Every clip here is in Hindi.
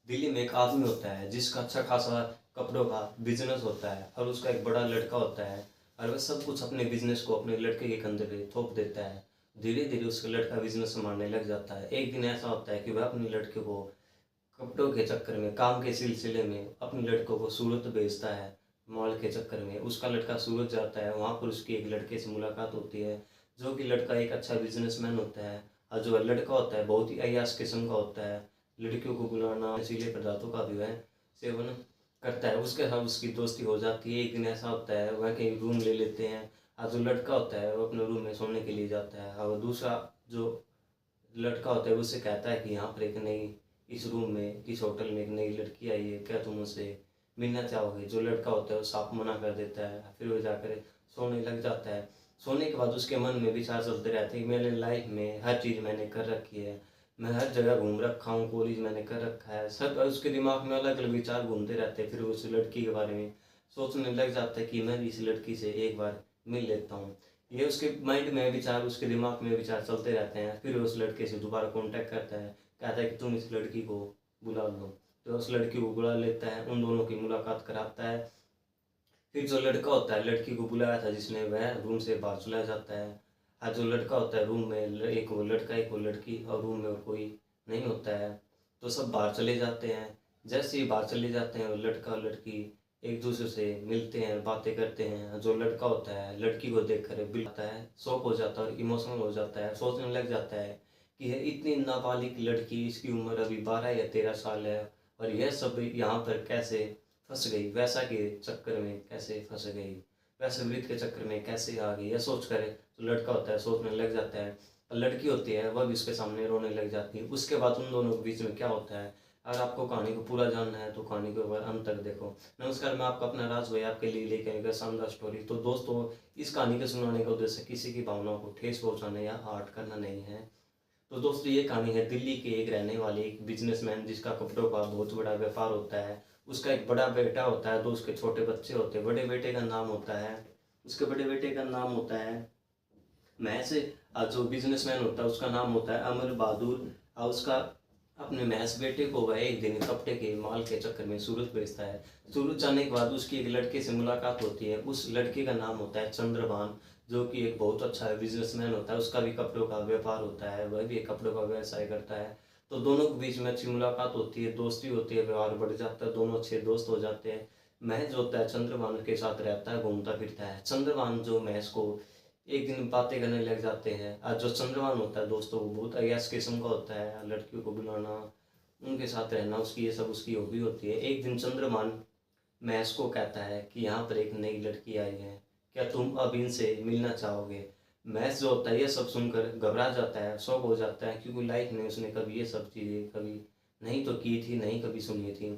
दिल्ली में एक आदमी होता है जिसका अच्छा खासा कपड़ों का बिजनेस होता है और उसका एक बड़ा लड़का होता है और वह सब कुछ अपने बिजनेस को अपने लड़के के कंधे पे थोप देता है। धीरे धीरे उसका लड़का बिजनेस संभालने लग जाता है। एक दिन ऐसा होता है कि वह अपने लड़के को कपड़ों के चक्कर में काम के सिलसिले में अपने लड़कों को सूरत भेजता है। मॉल के चक्कर में उसका लड़का सूरत जाता है, वहाँ पर उसकी एक लड़के से मुलाकात होती है जो कि लड़का एक अच्छा बिजनेसमैन होता है और जो लड़का होता है बहुत ही अय्याश किस्म का होता है। लड़कियों को बुलाना, नशीले पदार्थों का भी वह सेवन करता है। उसके साथ उसकी दोस्ती हो जाती है। एक दिन ऐसा होता है वह कहीं रूम ले लेते हैं और जो लड़का होता है वो अपने रूम में सोने के लिए जाता है और दूसरा जो लड़का होता है उससे कहता है कि यहाँ पर एक नई इस रूम में इस होटल में एक नई लड़की आई है, क्या तुम उससे मिलना चाहोगे? जो लड़का होता है वो साफ मना कर देता है। फिर वो जाकर सोने लग जाता है। सोने के बाद उसके मन में विचार चलते रहते हैं कि मेरे लाइफ में हर चीज़ मैंने कर रखी है, मैं हर जगह घूम रखा हूँ, कॉलेज मैंने कर रखा है, सब उसके दिमाग में अलग अलग विचार घूमते रहते हैं। फिर वो उस लड़की के बारे में सोचने लग जाता है कि मैं भी इस लड़की से एक बार मिल लेता हूँ। ये उसके माइंड में विचार, उसके दिमाग में विचार चलते रहते हैं। फिर वो उस लड़के से दोबारा कांटेक्ट करता है, कहता है कि तुम इस लड़की को बुला लो। तो उस लड़की को बुला लेता है, उन दोनों की मुलाकात कराता है। फिर जो लड़का होता है लड़की को बुलाया था जिसने, वह रूम से बाहर चला जाता है। और जो लड़का होता है रूम में एक वो लड़का एक वो लड़की और रूम में और कोई नहीं होता है। तो सब बाहर चले जाते हैं। जैसे ही बाहर चले जाते हैं वो लड़का और लड़की एक दूसरे से मिलते हैं, बातें करते हैं। जो लड़का होता है लड़की को देखकर बिलता है, शॉक हो जाता है और इमोशनल हो जाता है। सोचने लग जाता है कि यह इतनी नाबालिग लड़की, इसकी उम्र अभी 12 या 13 साल है और यह सब यहाँ पर कैसे फंस गई, वैसा के चक्कर में कैसे फंस गई, वैसे वृत्त के चक्कर में कैसे आ गई। यह सोच कर तो लड़का होता है सोचने लग जाता है और लड़की होती है वह भी उसके सामने रोने लग जाती है। उसके बाद उन दोनों के बीच में क्या होता है, अगर आपको कहानी को पूरा जानना है तो कहानी को एक बार अंत तक देखो। नमस्कार, मैं आपका अपना राज भाई आपके लिए लेकर आएगा शानदार स्टोरी। तो दोस्तों, इस कहानी के सुनाने का उद्देश्य किसी की भावनाओं को ठेस पहुंचाने या हर्ट करना नहीं है। तो दोस्तों, ये कहानी है दिल्ली के एक रहने वाले एक बिजनेसमैन जिसका कपड़ों का बहुत बड़ा व्यापार होता है। उसका एक बड़ा बेटा होता है, दो उसके छोटे बच्चे होते हैं। बड़े बेटे का नाम होता है, उसके बड़े बेटे का नाम होता है महस। जो बिजनेसमैन होता है उसका नाम होता है अमर बहादुर। और उसका अपने महस बेटे को वह एक दिन कपड़े के माल के चक्कर में सूरत भेजता है। सूरत जाने के बाद उसकी एक लड़के से मुलाकात होती है। उस लड़के का नाम होता है चंद्रभान, जो कि एक बहुत अच्छा बिजनेसमैन होता है। उसका भी कपड़ों का व्यापार होता है, वह भी एक कपड़ों का व्यवसाय करता है। तो दोनों के बीच में अच्छी मुलाकात होती है, दोस्ती होती है, व्यवहार बढ़ जाता है, दोनों अच्छे दोस्त हो जाते हैं। महज जो होता है चंद्रभान के साथ रहता है, घूमता फिरता है। चंद्रभान जो महज को एक दिन बातें करने लग जाते हैं। और जो चंद्रभान होता है दोस्तों वो बहुत अय्याश किस्म का होता है। लड़कियों को बुलाना, उनके साथ रहना, उसकी ये सब उसकी हॉबी होती है। एक दिन चंद्रभान महस को कहता है कि यहाँ पर एक नई लड़की आई है, क्या तुम अब इनसे मिलना चाहोगे? महस जो होता है ये सब सुनकर घबरा जाता है, शौक हो जाता है, क्योंकि लाइफ में उसने कभी ये सब चीज़ें कभी नहीं तो की थी, नहीं कभी सुनी थी।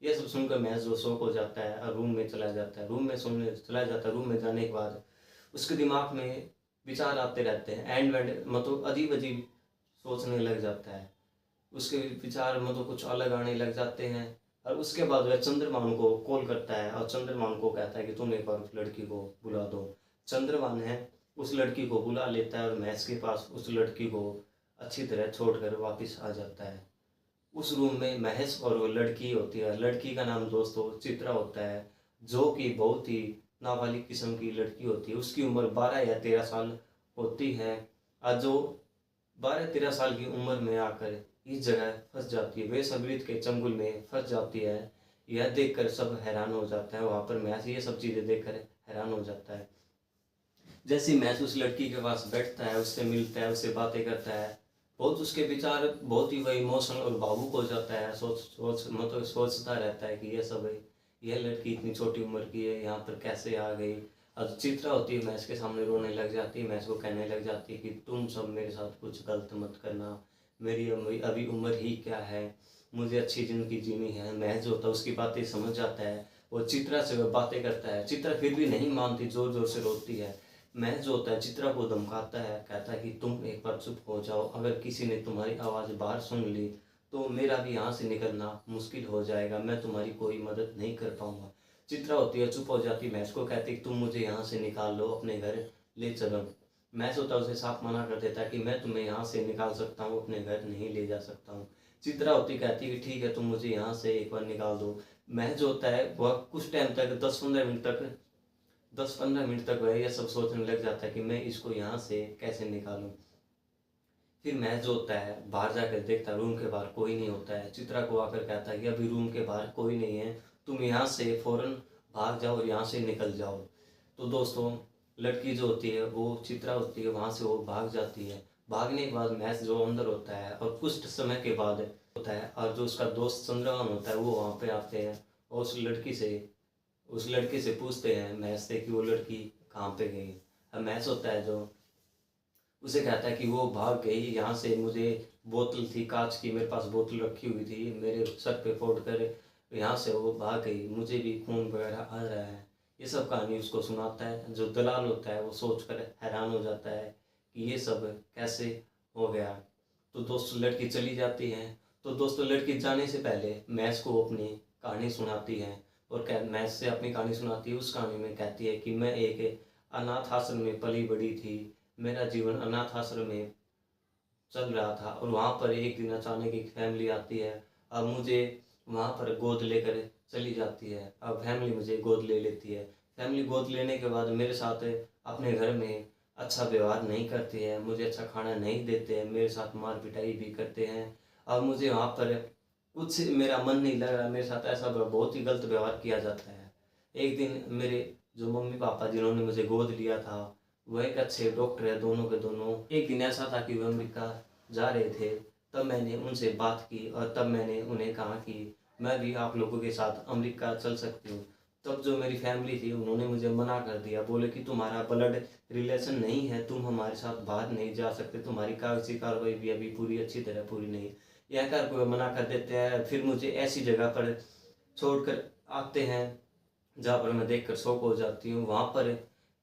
ये सब सुनकर महस जो शौक हो जाता है और रूम में चला जाता है। रूम में सोने चला जाता है। रूम में जाने के बाद उसके दिमाग में विचार आते रहते हैं, एंड वेंड मतलब अजीब अजीब सोचने लग जाता है। उसके विचार मतलब कुछ अलग आने लग जाते हैं। और उसके बाद वह चंद्रभान को कॉल करता है और चंद्रभान को कहता है कि तुम एक बार उस लड़की को बुला दो। चंद्रभान है उस लड़की को बुला लेता है और महस के पास उस लड़की को अच्छी तरह छोड़कर वापस आ जाता है। उस रूम में महस और वो लड़की होती है। लड़की का नाम दोस्तों चित्रा होता है, जो कि बहुत ही नाबालिग किस्म की लड़की होती है। उसकी उम्र 12 या 13 साल होती है और जो 12-13 साल की उम्र में आकर इस जगह फंस जाती है, वे सबरीत के चंगुल में फंस जाती है। यह देखकर सब हैरान हो जाता है। वहाँ पर महस ये सब चीज़ें देखकर हैरान हो जाता है। जैसे ही महस उस लड़की के पास बैठता है, उससे मिलता है, उससे बातें करता है, बहुत उसके विचार बहुत ही वह इमोशनल और भावुक हो जाता है। सोच सोच मतलब सोचता रहता है कि ये सब है, यह लड़की इतनी छोटी उम्र की है, यहाँ पर कैसे आ गई। और चित्रा होती है महस के सामने रोने लग जाती है। महस को कहने लग जाती है कि तुम सब मेरे साथ कुछ गलत मत करना, मेरी अभी उम्र ही क्या है, मुझे अच्छी ज़िंदगी जीनी है। महस जो होता है उसकी बातें समझ जाता है, वो चित्रा से वह बातें करता है। चित्रा फिर भी नहीं मानती, ज़ोर ज़ोर से रोती है। महज जो होता है चित्रा को धमकाता है, कहता है कि तुम एक बार चुप हो जाओ, अगर किसी ने तुम्हारी आवाज़ बाहर सुन ली तो मेरा भी यहाँ से निकलना मुश्किल हो जाएगा, मैं तुम्हारी कोई मदद नहीं कर पाऊंगा। चित्रा होती है चुप हो जाती, महज को कहती है तुम मुझे यहाँ से निकाल लो, अपने घर ले चलो। महज होता है उसे साफ मना कर देता है कि मैं तुम्हें यहाँ से निकाल सकता हूँ, अपने घर नहीं ले जा सकता हूँ। चित्रा होती कहती है कि ठीक है तुम मुझे यहाँ से एक बार निकाल दो। महज जो होता है वह कुछ टाइम तक 10-15 मिनट तक वह यह सब सोचने लग जाता है कि मैं इसको यहाँ से कैसे निकालूं। फिर महज जो होता है बाहर जाकर देखता है, रूम के बाहर कोई नहीं होता है। चित्रा को आकर कहता है कि अभी रूम के बाहर कोई नहीं है, तुम यहाँ से फौरन भाग जाओ और यहाँ से निकल जाओ। तो दोस्तों लड़की जो होती है वो चित्रा होती है, वहाँ से वो भाग जाती है। भागने के बाद महज जो अंदर होता है और कुछ समय के बाद होता है, और जो उसका दोस्त चंद्रभान होता है वो वहाँ पे आते हैं और उस लड़की से पूछते हैं महज से कि वो लड़की कहाँ पे गई। अब महज होता है जो उसे कहता है कि वो भाग गई यहाँ से, मुझे बोतल थी कांच की, मेरे पास बोतल रखी हुई थी, मेरे सर पे फोड़ कर यहाँ से वो भाग गई, मुझे भी खून वगैरह आ रहा है। ये सब कहानी उसको सुनाता है। जो दलाल होता है वो सोचकर हैरान हो जाता है कि ये सब कैसे हो गया। तो दोस्तों लड़की चली जाती है। तो दोस्तों लड़की जाने से पहले महज को अपनी कहानी सुनाती है और महज से अपनी कहानी सुनाती है। उस कहानी में कहती है कि मैं एक अनाथ आश्रम में पली बड़ी थी, मेरा जीवन अनाथ आश्रम में चल रहा था और वहाँ पर एक दिन अचानक एक फैमिली आती है। अब मुझे वहाँ पर गोद लेकर चली जाती है। अब फैमिली मुझे गोद ले लेती है। फैमिली गोद लेने के बाद मेरे साथ अपने घर में अच्छा व्यवहार नहीं करती है, मुझे अच्छा खाना नहीं देते हैं, मेरे साथ मार पिटाई भी करते हैं। अब मुझे वहाँ पर कुछ मेरा मन नहीं लग रहा, मेरे साथ ऐसा बहुत ही गलत व्यवहार किया जाता है। एक दिन मेरे जो मम्मी पापा जिन्होंने मुझे गोद लिया था वह एक अच्छे डॉक्टर है, दोनों के दोनों। एक दिन ऐसा था कि वह अमेरिका जा रहे थे, तब मैंने उनसे बात की और तब मैंने उन्हें कहा कि मैं भी आप लोगों के साथ अमेरिका चल सकती हूँ। तब जो मेरी फैमिली थी उन्होंने मुझे मना कर दिया, बोले कि तुम्हारा ब्लड रिलेशन नहीं है, तुम हमारे साथ बाहर नहीं जा सकते, तुम्हारी कागजी कार्रवाई भी अभी पूरी अच्छी तरह पूरी नहीं। यह कर को मना कर देते हैं। फिर मुझे ऐसी जगह पर छोड़कर आते हैं जहाँ पर मैं देखकर शौक हो जाती हूँ। वहाँ पर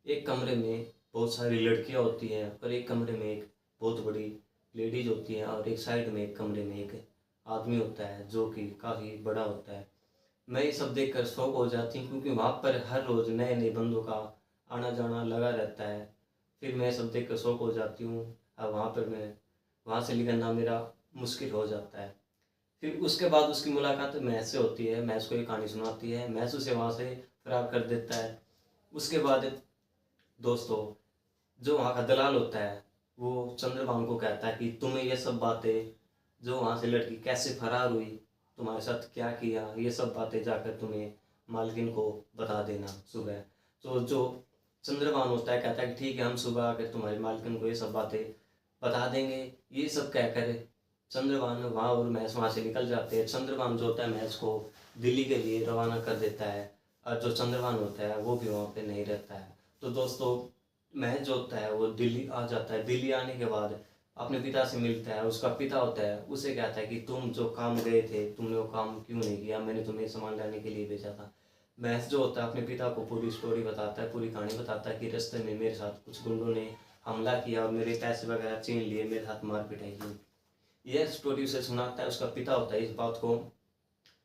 एक कमरे में बहुत सारी लड़कियाँ होती हैं और एक कमरे में एक बहुत बड़ी लेडीज होती है और एक साइड में एक कमरे में एक आदमी होता है जो कि काफ़ी बड़ा होता है। मैं ये सब देखकर शौक हो जाती हूँ क्योंकि वहाँ पर हर रोज़ नए नए बंदों का आना जाना लगा रहता है। फिर मैं सब देखकर शौक हो जाती हूँ। अब वहाँ से निकलना मेरा मुश्किल हो जाता है। फिर उसके बाद उसकी मुलाकात महज से होती है, महज को एक कहानी सुनाती है, महज उसे वहाँ से फरार कर देता है। उसके बाद दोस्तों जो वहाँ का दलाल होता है वो चंद्रभान को कहता है कि तुम्हें ये सब बातें, जो वहाँ से लड़की कैसे फरार हुई, तुम्हारे साथ क्या किया, ये सब बातें जाकर तुम्हें मालकिन को बता देना सुबह। तो जो चंद्रभान होता है कहता है कि ठीक है हम सुबह आकर तुम्हारी मालकिन को ये सब बातें बता देंगे। ये सब कहकर चंद्रभान वहाँ और महज वहाँ से निकल जाते हैं। चंद्रभान जो होता है महज को दिल्ली के लिए रवाना कर देता है और जो चंद्रभान होता है वो भी वहाँ पे नहीं रहता है। तो दोस्तों महज जो होता है वो दिल्ली आ जाता है। दिल्ली आने के बाद अपने पिता से मिलता है। उसका पिता होता है उसे कहता है कि तुम जो काम गए थे तुमने वो काम क्यों नहीं किया, मैंने तुम्हें सामान लाने के लिए भेजा था। महज जो होता है अपने पिता को पूरी स्टोरी बताता है, पूरी कहानी बताता है कि रास्ते में मेरे साथ कुछ गुंडों ने हमला किया और मेरे पैसे वगैरह छीन लिए, मेरे साथ मार पिटाई की। यह स्टोरी उसे सुनाता है। उसका पिता होता है इस बात को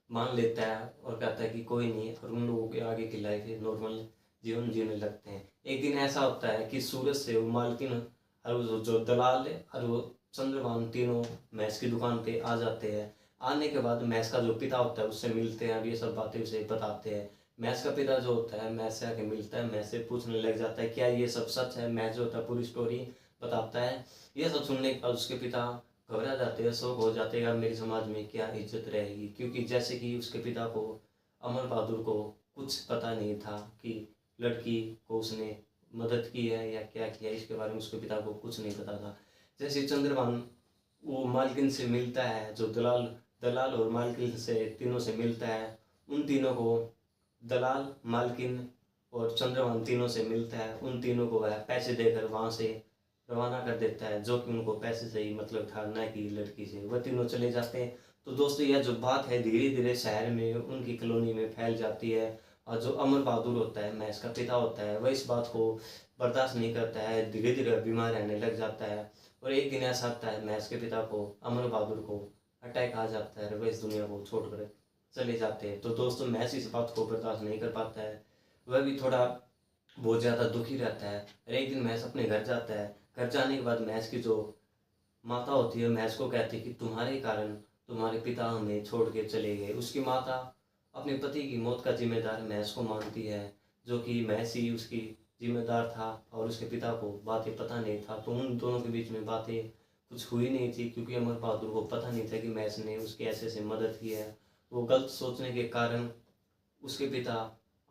मान लेता है और कहता है कि कोई नहीं, और उन लोगों के आगे की लाइफ है नॉर्मल जीवन जीने लगते हैं। एक दिन ऐसा होता है कि सूरज से वो मालकिन और वो जो दलाल है और वो चंद्रभान तीनों महज की दुकान पे आ जाते हैं। आने के बाद महज का जो पिता होता है उससे मिलते हैं और ये सब बातें उसे बताते हैं। महज का पिता जो होता है महज से आके मिलता है, महज से पूछने लग जाता है क्या ये सब सच है। महज जो होता है पूरी स्टोरी बताता है। ये सब सुनने के बाद उसके पिता घबरा जाते हैं, शौक हो जाते हैं, मेरे समाज में क्या इज्जत रहेगी। क्योंकि जैसे कि उसके पिता को, अमर बहादुर को कुछ पता नहीं था कि लड़की को उसने मदद की है या क्या किया, इसके बारे में उसके पिता को कुछ नहीं पता था। जैसे चंद्रभान वो मालकिन से मिलता है, जो दलाल दलाल और मालकिन से तीनों से मिलता है, उन तीनों को दलाल, मालकिन और चंद्रभान तीनों से मिलता है। उन तीनों को वह पैसे देकर वहाँ से रवाना कर देता है, जो कि उनको पैसे से ही मतलब था, न कि लड़की से। वह तीनों चले जाते हैं। तो दोस्तों यह जो बात है धीरे धीरे शहर में उनकी कॉलोनी में फैल जाती है और जो अमर बहादुर होता है महज का पिता होता है वह इस बात को बर्दाश्त नहीं करता है, धीरे धीरे बीमार रहने लग जाता है। और एक दिन ऐसा आता है महज के पिता को, अमर बहादुर को अटैक आ जाता है और वह इस दुनिया को छोड़कर चले जाते हैं। तो दोस्तों महज इस बात को बर्दाश्त नहीं कर पाता है, वह भी थोड़ा बहुत ज़्यादा दुखी रहता है। और एक दिन महज अपने घर जाता है। घर जाने के बाद महज की जो माता होती है महज को कहती है कि तुम्हारे कारण तुम्हारे पिता हमें छोड़ के चले गए। उसकी माता अपने पति की मौत का जिम्मेदार महज को मानती है, जो कि महज ही उसकी जिम्मेदार था और उसके पिता को बातें पता नहीं था। तो उन दोनों के बीच में बातें कुछ हुई नहीं थी, क्योंकि अमर बहादुर को पता नहीं था कि महज ने उसकी ऐसे ऐसे मदद की है। वो गलत सोचने के कारण उसके पिता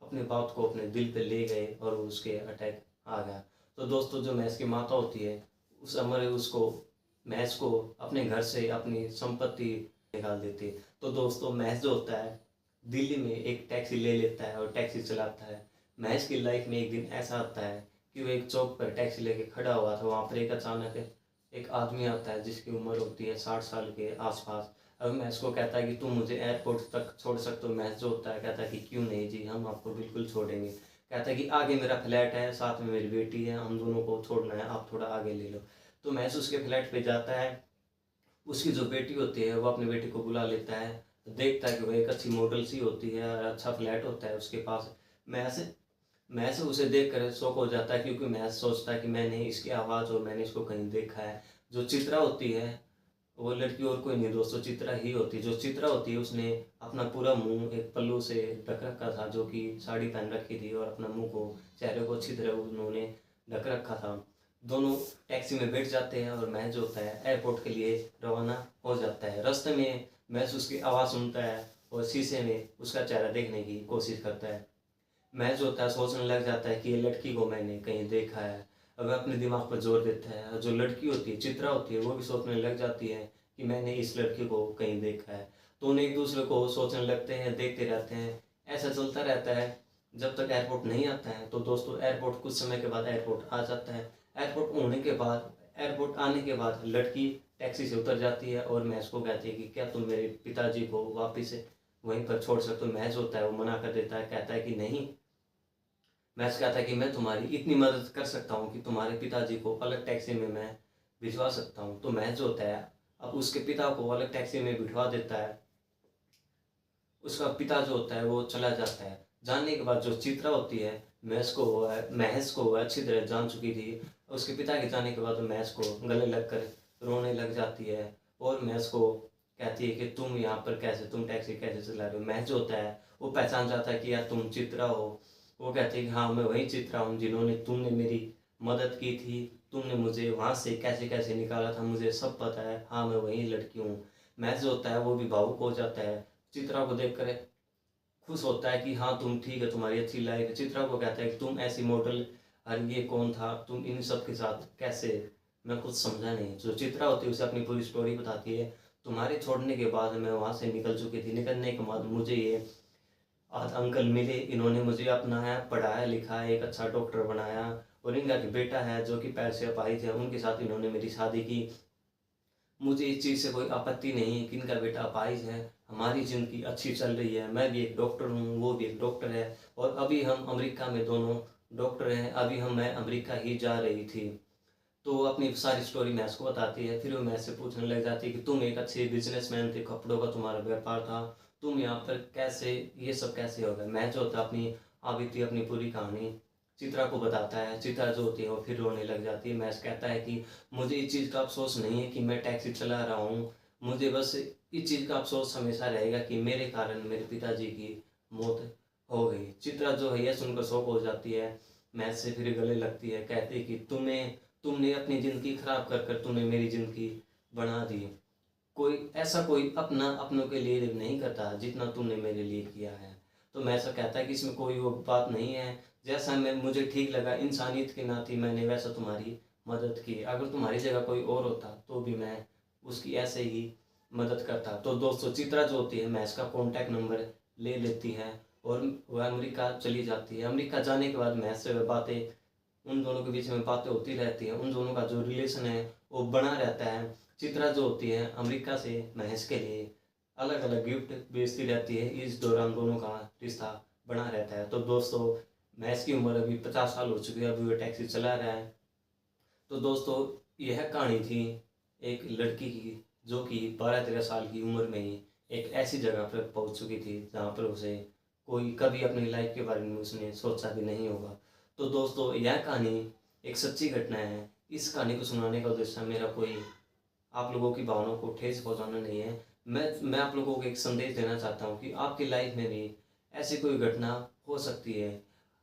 अपने बात को अपने दिल पे ले गए और उसके अटैक आ गया। तो दोस्तों, जो महज की माता होती है, उस अमर उसको महज को अपने घर से अपनी संपत्ति निकाल देती है। तो दोस्तों, महज जो होता है दिल्ली में एक टैक्सी ले लेता है और टैक्सी चलाता है। महज की लाइफ में एक दिन ऐसा आता है कि वो एक चौक पर टैक्सी लेके खड़ा हुआ था। वहाँ पर एक अचानक एक आदमी आता है जिसकी उम्र होती है 60 साल के आसपास। अब महज को कहता है कि तुम मुझे एयरपोर्ट तक छोड़ सकते हो। महज जो होता है कहता है कि क्यों नहीं जी, हम आपको बिल्कुल छोड़ेंगे। कहता है कि आगे मेरा फ्लैट है, साथ में मेरी बेटी है, हम दोनों को छोड़ना है, आप थोड़ा आगे ले लो। तो महज उसके फ्लैट पे जाता है। उसकी जो बेटी होती है वो अपनी बेटी को बुला लेता है। देखता है कि वो एक अच्छी मॉडल सी होती है और अच्छा फ्लैट होता है उसके पास। महज महज उसे देख कर शौक हो जाता है, क्योंकि महज सोचता है कि मैंने इसकी आवाज़ और मैंने इसको कहीं देखा है। जो चित्रा होती है वो लड़की और कोई नहीं दोस्तों, चित्रा ही होती है। जो चित्रा होती है उसने अपना पूरा मुंह एक पल्लू से ढक रखा था, जो कि साड़ी पहन रखी थी, और अपना मुंह को, चेहरे को अच्छी तरह उन्होंने ढक रखा था। दोनों टैक्सी में बैठ जाते हैं और महज होता है एयरपोर्ट के लिए रवाना हो जाता है। रास्ते में महज उसकी आवाज़ सुनता है और शीशे में उसका चेहरा देखने की कोशिश करता है। महज होता है सोचने लग जाता है कि ये लड़की को मैंने कहीं देखा है। अब अपने दिमाग पर जोर देता है, और जो लड़की होती है, चित्रा होती है, वो भी सोचने लग जाती है कि मैंने इस लड़की को कहीं देखा है। तो उन्हें एक दूसरे को सोचने लगते हैं, देखते रहते हैं। ऐसा चलता रहता है जब तक एयरपोर्ट नहीं आता है। तो दोस्तों, एयरपोर्ट कुछ समय के बाद एयरपोर्ट आ जाता है। एयरपोर्ट आने के बाद लड़की टैक्सी से उतर जाती है और महज को कहती है कि क्या तुम मेरे पिताजी को वापिस वहीं पर छोड़ सकते हो। महज होता है वो मना कर देता है, कहता है कि नहीं। महज कहता है कि मैं तुम्हारी इतनी मदद कर सकता हूँ कि तुम्हारे पिताजी को अलग टैक्सी में मैं भिजवा सकता हूँ। तो महज होता है अब उसके पिता को अलग टैक्सी में बिठवा देता है। उसका पिता जो होता है वो चला जाता है। जानने के बाद जो चित्रा होती है, महज को वह अच्छी तरह जान चुकी थी। उसके पिता के जाने के बाद महज को गले लगकर रोने लग जाती है और महज को कहती है कि तुम यहाँ पर कैसे, तुम टैक्सी कैसे चला रहे हो। महज होता है वो पहचान जाता है कि यार तुम चित्रा हो। वो कहती है कि हाँ, मैं वही चित्रा हूँ जिन्होंने तुमने मेरी मदद की थी। तुमने मुझे वहाँ से कैसे कैसे निकाला था, मुझे सब पता है। हाँ, मैं वही लड़की हूँ। महज होता है वो भी भावुक हो जाता है। चित्रा को देखकर खुश होता है कि हाँ तुम ठीक है, तुम्हारी अच्छी लाइफ है। चित्रा को कहता है कि तुम ऐसी मॉडल, और ये कौन था, तुम इन सब के साथ कैसे, मैं कुछ समझा नहीं। जो चित्रा होती है उसे अपनी पूरी स्टोरी बताती है। तुम्हारे छोड़ने के बाद मैं वहाँ से निकल चुकी थी। निकलने के बाद मुझे ये आज अंकल मिले, इन्होंने मुझे अपनाया, पढ़ाया लिखाया, एक अच्छा डॉक्टर बनाया, और इनका एक बेटा है जो कि पैर से अपाहिज है, उनके साथ इन्होंने मेरी शादी की। मुझे इस चीज़ से कोई आपत्ति नहीं है कि इनका बेटा अपाहिज है। हमारी ज़िंदगी अच्छी चल रही है। मैं भी एक डॉक्टर हूँ, वो भी एक डॉक्टर है, और अभी हम अमेरिका में दोनों डॉक्टर हैं। अभी मैं अमेरिका ही जा रही थी। तो वो अपनी सारी स्टोरी मैथ्स को बताती है। फिर वो मैथ्स से पूछने लग जाती है कि तुम एक अच्छे बिजनेसमैन थे, कपड़ों का तुम्हारा व्यापार था, तुम यहाँ पर कैसे, ये सब कैसे हो गया। मैथ्स होता है अपनी बीती अपनी पूरी कहानी चित्रा को बताता है। चित्रा जो होती है वो फिर रोने लग जाती है। मैथ्स कहता है कि मुझे इस चीज़ का अफसोस नहीं है कि मैं टैक्सी चला रहा हूँ, मुझे बस इस चीज़ का अफसोस हमेशा रहेगा कि मेरे कारण मेरे पिताजी की मौत हो गई। चित्रा जो है यह सुनकर शौक हो जाती है। मैथ्स से फिर गले लगती है, कहती है कि तुमने अपनी ज़िंदगी खराब कर कर तुमने मेरी ज़िंदगी बना दी। कोई अपना अपनों के लिए नहीं करता जितना तुमने मेरे लिए किया है। तो मैं ऐसा कहता है कि इसमें कोई वो बात नहीं है। जैसा मैं मुझे ठीक लगा इंसानियत के नाते मैंने वैसा तुम्हारी मदद की। अगर तुम्हारी जगह कोई और होता तो भी मैं उसकी ऐसे ही मदद करता। तो दोस्तों, चित्रा जो होती है मैं इसका कॉन्टैक्ट नंबर ले लेती है और वह अमेरिका चली जाती है। अमेरिका जाने के बाद मैं से बातें, उन दोनों के बीच में बातें होती रहती हैं। उन दोनों का जो रिलेशन है वो बना रहता है। चित्रा जो होती है अमेरिका से महेश के लिए अलग अलग गिफ्ट भेजती रहती है। इस दौरान दोनों का रिश्ता बना रहता है। तो दोस्तों, महेश की उम्र अभी 50 साल हो चुकी है, अभी वो टैक्सी चला रहा है। तो दोस्तों, यह कहानी थी एक लड़की की जो कि 12-13 साल की उम्र में ही एक ऐसी जगह पर पहुंच चुकी थी जहां पर उसे कोई कभी अपनी लाइफ के बारे में उसने सोचा भी नहीं होगा। तो दोस्तों, यह कहानी एक सच्ची घटना है। इस कहानी को सुनाने का उद्देश्य मेरा कोई आप लोगों की भावनाओं को ठेस पहुंचाना नहीं है। मैं आप लोगों को एक संदेश देना चाहता हूँ कि आपकी लाइफ में भी ऐसी कोई घटना हो सकती है।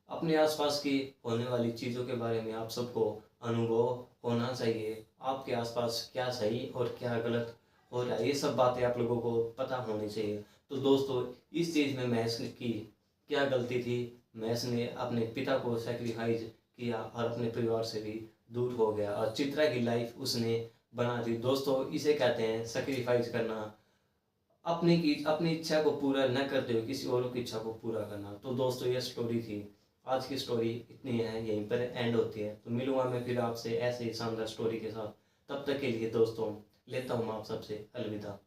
अपने आसपास की होने वाली चीज़ों के बारे में आप सबको अनुभव होना चाहिए। आपके आसपास क्या सही और क्या गलत हो रहा है, ये सब बातें आप लोगों को पता होनी चाहिए। तो दोस्तों, इस चीज़ में महेश की क्या गलती थी? महेश ने अपने पिता को सेक्रीफाइस किया और अपने परिवार से भी दूर हो गया, और चित्रा की लाइफ उसने बना दी। दोस्तों, इसे कहते हैं सेक्रीफाइस करना। अपनी इच्छा को पूरा न करते हुए किसी और की इच्छा को पूरा करना। तो दोस्तों, ये स्टोरी थी। आज की स्टोरी इतनी है, यहीं पर एंड होती है। तो मिलूंगा मैं फिर आपसे ऐसे ही शानदार स्टोरी के साथ। तब तक के लिए दोस्तों, लेता हूँ मैं आप सबसे अलविदा।